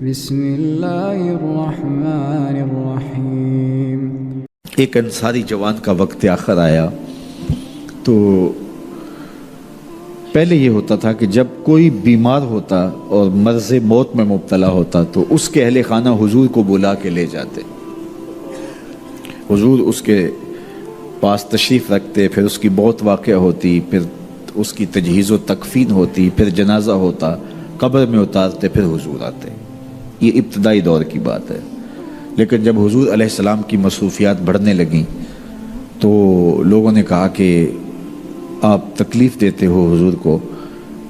بسم اللہ الرحمن الرحیم۔ ایک انصاری جوان کا وقت آخر آیا تو پہلے یہ ہوتا تھا کہ جب کوئی بیمار ہوتا اور مرض موت میں مبتلا ہوتا تو اس کے اہل خانہ حضور کو بلا کے لے جاتے، حضور اس کے پاس تشریف رکھتے، پھر اس کی موت واقع ہوتی، پھر اس کی تجہیز و تکفین ہوتی، پھر جنازہ ہوتا، قبر میں اتارتے، پھر حضور آتے۔ یہ ابتدائی دور کی بات ہے، لیکن جب حضور علیہ السلام کی مصروفیات بڑھنے لگیں تو لوگوں نے کہا کہ آپ تکلیف دیتے ہو حضور کو۔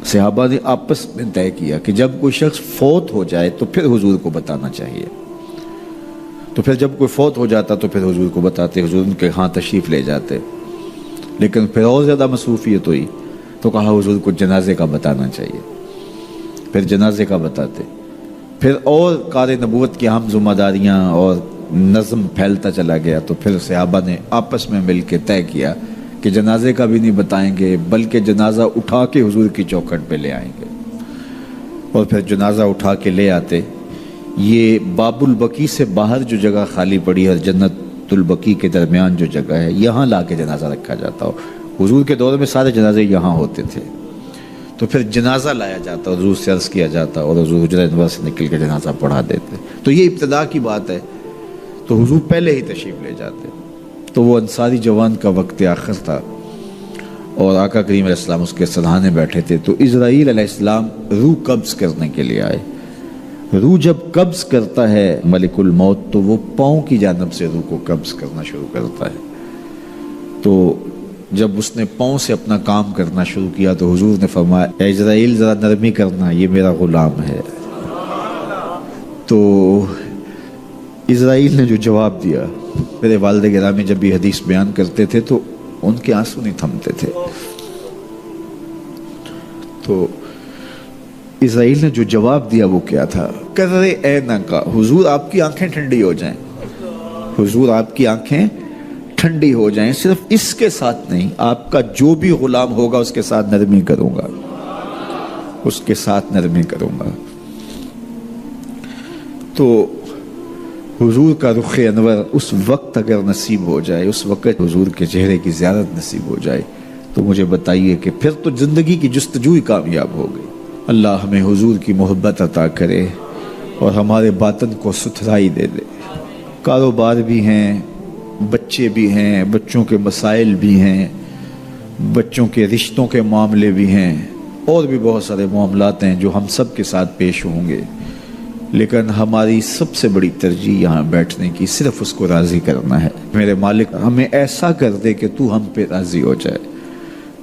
صحابہ نے آپس میں طے کیا کہ جب کوئی شخص فوت ہو جائے تو پھر حضور کو بتانا چاہیے، تو پھر جب کوئی فوت ہو جاتا تو پھر حضور کو بتاتے، حضور ان کے ہاں تشریف لے جاتے۔ لیکن پھر اور زیادہ مصروفیت ہوئی تو کہا حضور کو جنازے کا بتانا چاہیے، پھر جنازے کا بتاتے، پھر اور کار نبوت کی اہم ذمہ داریاں اور نظم پھیلتا چلا گیا، تو پھر صحابہ نے آپس میں مل کے طے کیا کہ جنازے کا بھی نہیں بتائیں گے بلکہ جنازہ اٹھا کے حضور کی چوکھٹ پہ لے آئیں گے، اور پھر جنازہ اٹھا کے لے آتے۔ یہ باب البقیع سے باہر جو جگہ خالی پڑی ہے، جنت البقیع کے درمیان جو جگہ ہے، یہاں لا کے جنازہ رکھا جاتا ہو۔ حضور کے دور میں سارے جنازے یہاں ہوتے تھے، تو پھر جنازہ لایا جاتا، حضور سے عرض کیا جاتا اور حضور حجرہ انور سے نکل کے جنازہ پڑھا دیتے۔ تو یہ ابتدا کی بات ہے، تو حضور پہلے ہی تشریف لے جاتے۔ تو وہ انصاری جوان کا وقت آخر تھا اور آقا کریم علیہ السلام اس کے سرحانے بیٹھے تھے، تو اسرائیل علیہ السلام روح قبض کرنے کے لیے آئے۔ روح جب قبض کرتا ہے ملک الموت تو وہ پاؤں کی جانب سے روح کو قبض کرنا شروع کرتا ہے۔ تو جب اس نے پاؤں سے اپنا کام کرنا شروع کیا تو حضور نے فرمایا، اے اسرائیل ذرا نرمی کرنا، یہ میرا غلام ہے۔ تو اسرائیل نے جو جواب دیا، میرے والد گرامی جب یہ حدیث بیان کرتے تھے تو ان کے آنسو نہیں تھمتے تھے۔ تو اسرائیل نے جو جواب دیا وہ کیا تھا، کرے اے نکا، حضور آپ کی آنکھیں ٹھنڈی ہو جائیں، حضور آپ کی آنکھیں ٹھنڈی ہو جائیں، صرف اس کے ساتھ نہیں، آپ کا جو بھی غلام ہوگا اس کے ساتھ نرمی کروں گا، اس کے ساتھ نرمی کروں گا۔ تو حضور کا رخ انور اس وقت اگر نصیب ہو جائے، اس وقت حضور کے چہرے کی زیارت نصیب ہو جائے تو مجھے بتائیے کہ پھر تو زندگی کی جستجو ہی کامیاب ہو گئی۔ اللہ ہمیں حضور کی محبت عطا کرے اور ہمارے باطن کو ستھرائی دے دے۔ کاروبار بھی ہیں، بچے بھی ہیں، بچوں کے مسائل بھی ہیں، بچوں کے رشتوں کے معاملے بھی ہیں، اور بھی بہت سارے معاملات ہیں جو ہم سب کے ساتھ پیش ہوں گے، لیکن ہماری سب سے بڑی ترجیح یہاں بیٹھنے کی صرف اس کو راضی کرنا ہے۔ میرے مالک ہمیں ایسا کر دے کہ تو ہم پہ راضی ہو جائے،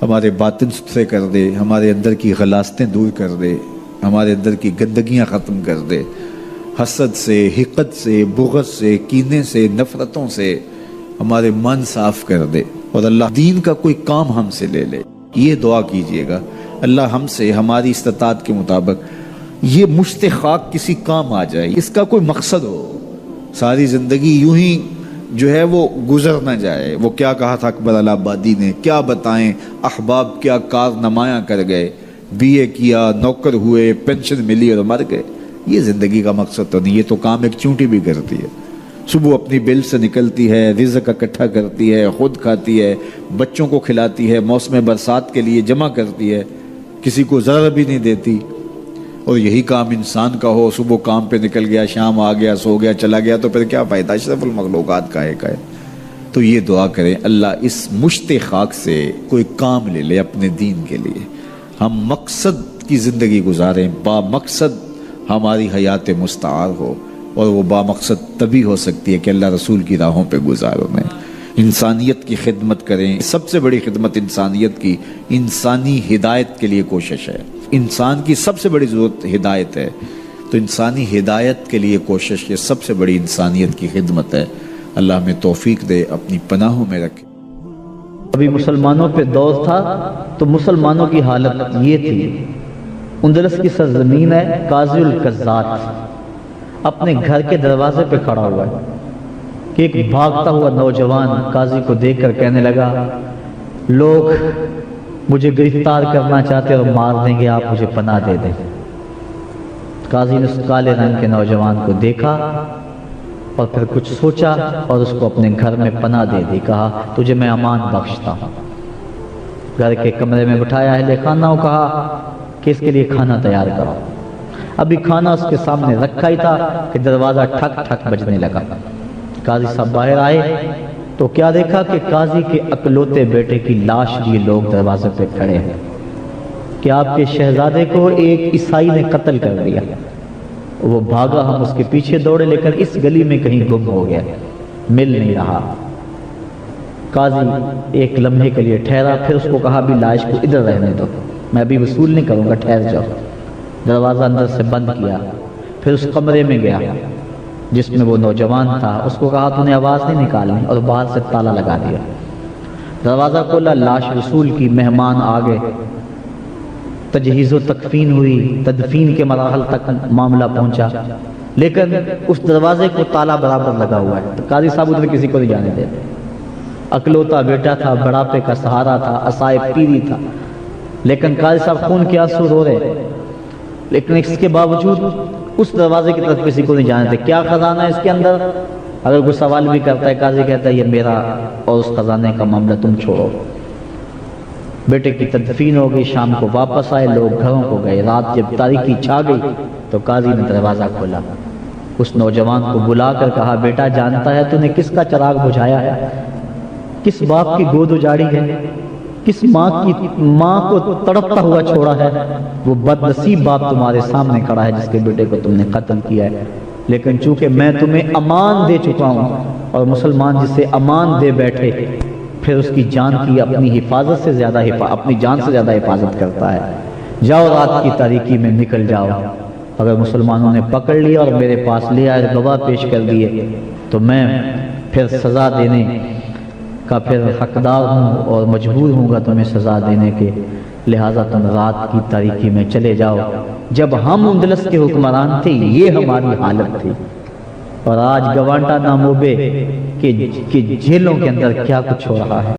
ہمارے باطن ستھرے کر دے، ہمارے اندر کی غلاستیں دور کر دے، ہمارے اندر کی گندگیاں ختم کر دے، حسد سے، حقد سے، بغض سے، کینے سے، نفرتوں سے ہمارے من صاف کر دے، اور اللہ دین کا کوئی کام ہم سے لے لے۔ یہ دعا کیجئے گا، اللہ ہم سے ہماری استطاعت کے مطابق یہ مشت خاک کسی کام آ جائے، اس کا کوئی مقصد ہو، ساری زندگی یوں ہی جو ہے وہ گزر نہ جائے۔ وہ کیا کہا تھا اکبر الہ آبادی نے، کیا بتائیں احباب کیا کار نمایاں کر گئے، بی اے کیا، نوکر ہوئے، پینشن ملی اور مر گئے۔ یہ زندگی کا مقصد تو نہیں، یہ تو کام ایک چونٹی بھی کرتی ہے۔ صبح اپنی بل سے نکلتی ہے، رزق اکٹھا کرتی ہے، خود کھاتی ہے، بچوں کو کھلاتی ہے، موسم برسات کے لیے جمع کرتی ہے، کسی کو ذرا بھی نہیں دیتی۔ اور یہی کام انسان کا ہو، صبح کام پہ نکل گیا، شام آ گیا، سو گیا، چلا گیا، تو پھر کیا فائدہ؟ اشرف المخلوقات کا ہے۔ تو یہ دعا کریں اللہ اس مشت خاک سے کوئی کام لے لے اپنے دین کے لیے، ہم مقصد کی زندگی گزاریں، با مقصد ہماری حیات مستعار ہو، اور وہ با مقصد تبھی ہو سکتی ہے کہ اللہ رسول کی راہوں پہ گزاروں میں انسانیت کی خدمت کریں۔ سب سے بڑی خدمت انسانیت کی انسانی ہدایت کے لیے کوشش ہے۔ انسان کی سب سے بڑی ضرورت ہدایت ہے، تو انسانی ہدایت کے لیے کوشش یہ سب سے بڑی انسانیت کی خدمت ہے۔ اللہ ہمیں توفیق دے، اپنی پناہوں میں رکھے۔ ابھی مسلمانوں پہ دور تھا تو مسلمانوں کی حالت یہ تھی، اندلس کی سرزمین ہے، قاضی القضات اپنے گھر کے دروازے پہ کھڑا ہوا ہے کہ ایک بھاگتا ہوا نوجوان قاضی کو دیکھ کر کہنے لگا، لوگ مجھے گرفتار کرنا چاہتے اور مار دیں گے، آپ مجھے پناہ دے دیں۔ قاضی نے اس کالے رنگ کے نوجوان کو دیکھا اور پھر کچھ سوچا اور اس کو اپنے گھر میں پناہ دے دی. کہا تجھے میں امان بخشتا ہوں. گھر کے کمرے میں بٹھایا اہل خانہ کو کہا کہ اس کے لیے کھانا تیار کرو. ابھی کھانا اس کے سامنے رکھا ہی تھا کہ دروازہ ٹھک ٹھک بجنے لگا. قاضی صاحب باہر آئے تو کیا دیکھا کہ قاضی کے اکلوتے بیٹے کی لاش لیے لوگ دروازے پہ کھڑے ہیں کہ آپ کے شہزادے کو ایک عیسائی نے قتل کر دیا. وہ بھاگا, ہم اس کے پیچھے دوڑے لیکن اس گلی میں کہیں گم ہو گیا, مل نہیں رہا. قاضی ایک لمحے کے لیے ٹھہرا, پھر اس کو کہا بھی لاش کو ادھر رہنے دو, میں ابھی وصول نہیں کروں گا, ٹھہر جاؤ. دروازہ اندر سے بند کیا. پھر اس کمرے میں گیا جس میں وہ نوجوان تھا, اس کو کہا تو نے آواز نہیں نکالنی, اور باہر سے تالا لگا دیا. دروازہ کھولا, لاش وصول کی, مہمان آ گئے, تجہیز و تکفین ہوئی, تدفین کے مراحل تک معاملہ پہنچا, لیکن اس دروازے کو تالا برابر لگا ہوا ہے. تو قاضی صاحب ادھر کسی کو نہیں جانے دے. اکلوتا بیٹا تھا, بڑھاپے کا سہارا تھا, عصائے پیری تھا, لیکن قاضی صاحب خون کے آنسو رو رہے, لیکن اس کے باوجود اس دروازے کی طرف کسی کو نہیں جانے دے. کیا خزانہ ہے اس کے اندر؟ اگر کوئی سوال بھی کرتا ہے, قاضی کہتا ہے یہ میرا اور اس خزانے کا معاملہ تم چھوڑو. بیٹے کی تدفین ہو گئی, شام کو واپس آئے, لوگ گھروں کو گئے. رات جب تاریکی چھا گئی تو قاضی نے دروازہ کھولا, اس نوجوان کو بلا کر کہا بیٹا جانتا ہے تو نے کس کا چراغ بجھایا ہے, کس باپ کی گود اجاڑی ہے, کس ماں کو تڑپتا ہوا چھوڑا ہے؟ وہ بد نصیب باپ تمہارے سامنے کھڑا ہے جس کے بیٹے کو تم نے قتل کیا ہے. لیکن چونکہ میں تمہیں امان دے چکا ہوں, اور مسلمان جسے امان دے بیٹھے پھر اس کی جان کی اپنی حفاظت سے زیادہ اپنی جان سے زیادہ حفاظت کرتا ہے. جاؤ رات کی تاریکی میں نکل جاؤ. اگر مسلمانوں نے پکڑ لیا اور میرے پاس لے آئے, گواہ پیش کر دیے, تو میں پھر سزا دینے کا پھر حقدار ہوں اور مجبور ہوں گا تمہیں سزا دینے کے. لہٰذا تم رات کی تاریکی میں چلے جاؤ. جب ہم اندلس کے حکمران تھے یہ ہماری حالت تھی, اور آج گوانٹا ناموبے کے جیلوں کے اندر کیا کچھ ہو رہا ہے.